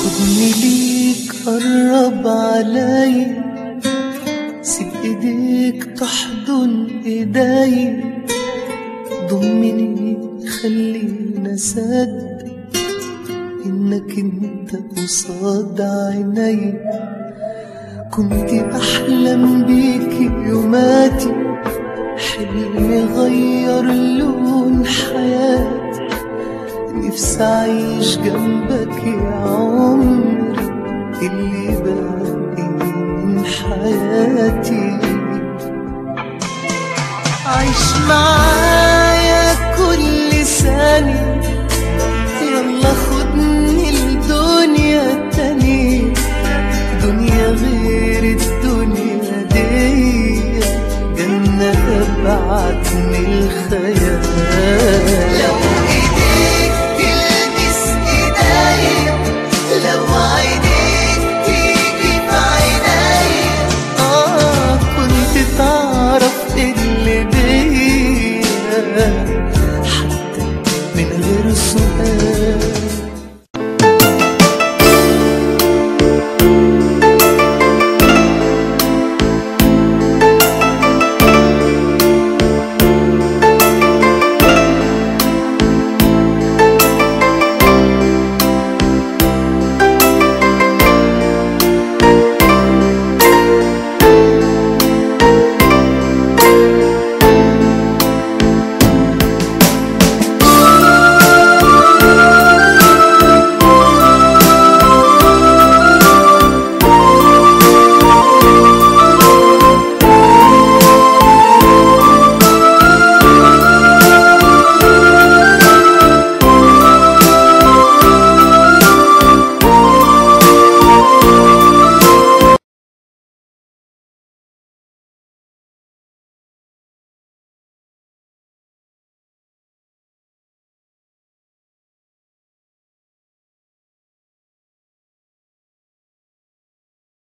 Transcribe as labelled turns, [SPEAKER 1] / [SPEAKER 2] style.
[SPEAKER 1] خدني ليك قرب علي، سيب ايديك تحضن ايدي، ضمني خلينا اصدق انك انت قصاد عيني. كنت احلم بيك يوماتي، حلمي غير لون حياتي، نفسي اعيش جنبك يا عمري اللي باقي من حياتي. عيش معايا كل ثانية، يلا خدني لدنيا تانية، دنيا غير الدنيا دي، جنة أبعد من الخيال.